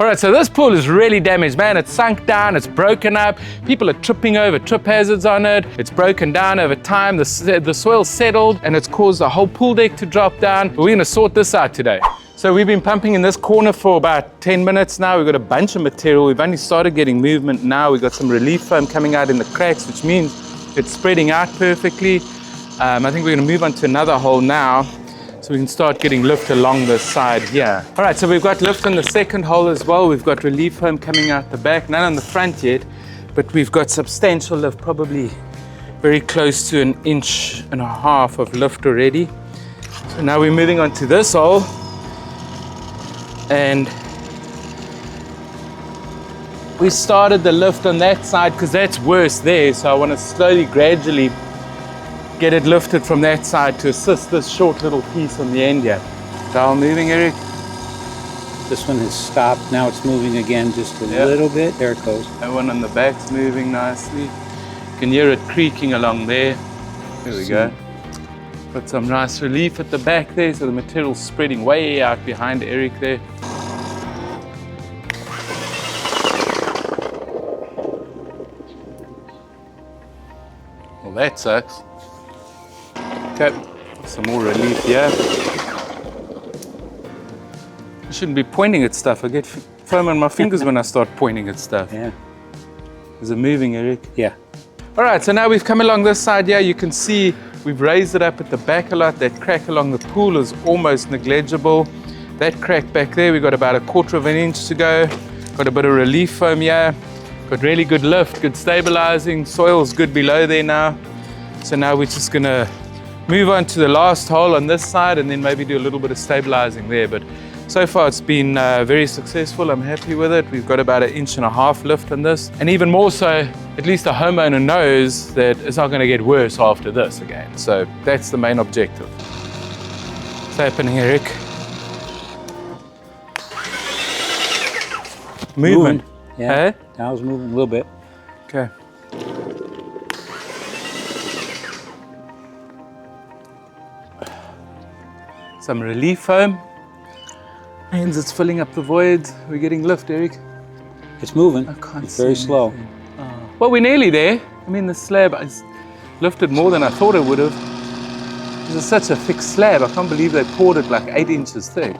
All right, so this pool is really damaged, man. It's sunk down, it's broken up. People are tripping over trip hazards on it. It's broken down over time. The soil settled and it's caused the whole pool deck to drop down. But we're gonna sort this out today. So we've been pumping in this corner for about 10 minutes now. We've got a bunch of material. We've only started getting movement now. We've got some relief foam coming out in the cracks, which means it's spreading out perfectly. I think we're gonna move on to another hole now, so we can start getting lift along the side here. All right, so we've got lift on the second hole as well. We've got relief foam coming out the back, none on the front yet, but we've got substantial lift, probably very close to 1.5 inches of lift already. So now we're moving on to this hole, and we started the lift on that side because that's worse there, so I want to slowly, gradually get it lifted from that side to assist this short little piece on the end here. Dial moving, Eric? This one has stopped. Now it's moving again just a little bit. There it goes. That one on the back's moving nicely. You can hear it creaking along there. There we go. Got some nice relief at the back there, so the material's spreading way out behind Eric there. Well, that sucks. Okay, some more relief here. I shouldn't be pointing at stuff. I get foam on my fingers when I start pointing at stuff. Yeah. Is it moving, Eric? Yeah. All right, so now we've come along this side here. You can see we've raised it up at the back a lot. That crack along the pool is almost negligible. That crack back there, we've got about 1/4 inch to go. Got a bit of relief foam here. Got really good lift, good stabilizing. Soil's good below there now. So now we're just gonna move on to the last hole on this side and then maybe do a little bit of stabilizing there. But so far it's been very successful. I'm happy with it. We've got about 1.5 inch lift on this. And even more so, at least the homeowner knows that it's not gonna get worse after this again. So that's the main objective. What's happening, Eric? Movement. Yeah, Hey? now it's moving a little bit. Okay. Some relief foam. And it's filling up the void. We're getting lift, Eric. It's moving. I can't It's very see slow. anything. Well, we're nearly there. I mean, the slab is lifted more than I thought it would have. This is such a thick slab. I can't believe they poured it like 8 inches thick.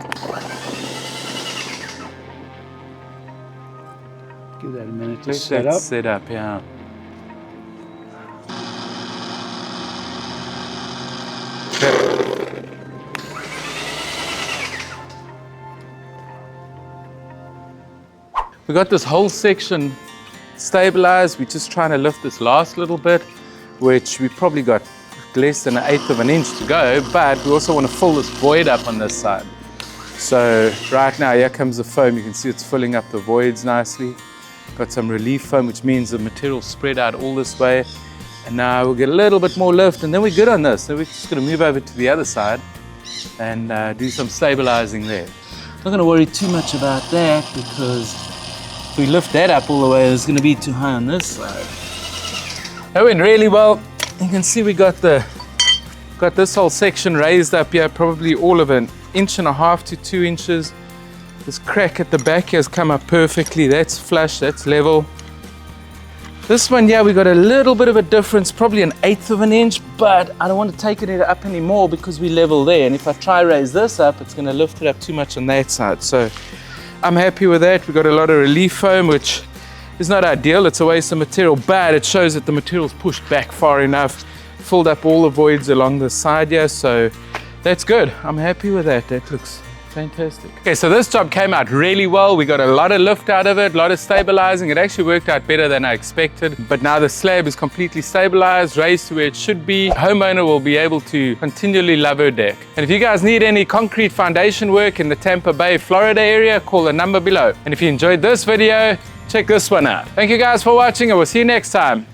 Give that a minute to Let set that up. set up, yeah. Okay. We got this whole section stabilized. We're just trying to lift this last little bit, which we probably got less than 1/8 inch to go, but we also want to fill this void up on this side. So right now, here comes the foam. You can see it's filling up the voids nicely. Got some relief foam, which means the material spread out all this way. And now we'll get a little bit more lift and then we're good on this. So we're just gonna move over to the other side and do some stabilizing there. Not gonna worry too much about that because if we lift that up all the way, it's gonna be too high on this side. That went really well. You can see we got this whole section raised up here, probably all of 1.5 to 2 inches. This crack at the back has come up perfectly. That's flush, that's level. This one, yeah, we got a little bit of a difference, probably 1/8 inch, but I don't want to take it up anymore because we level there. And if I try raise this up, it's gonna lift it up too much on that side. So I'm happy with that. We got a lot of relief foam, which is not ideal. It's a waste of material, but it shows that the material's pushed back far enough, filled up all the voids along the side here. So that's good. I'm happy with that. That looks fantastic. Okay, so this job came out really well. We got a lot of lift out of it, a lot of stabilizing. It actually worked out better than I expected. But now the slab is completely stabilized, raised to where it should be. Homeowner will be able to continually love her deck. And if you guys need any concrete foundation work in the Tampa Bay, Florida area, call the number below. And if you enjoyed this video, check this one out. Thank you guys for watching and we'll see you next time.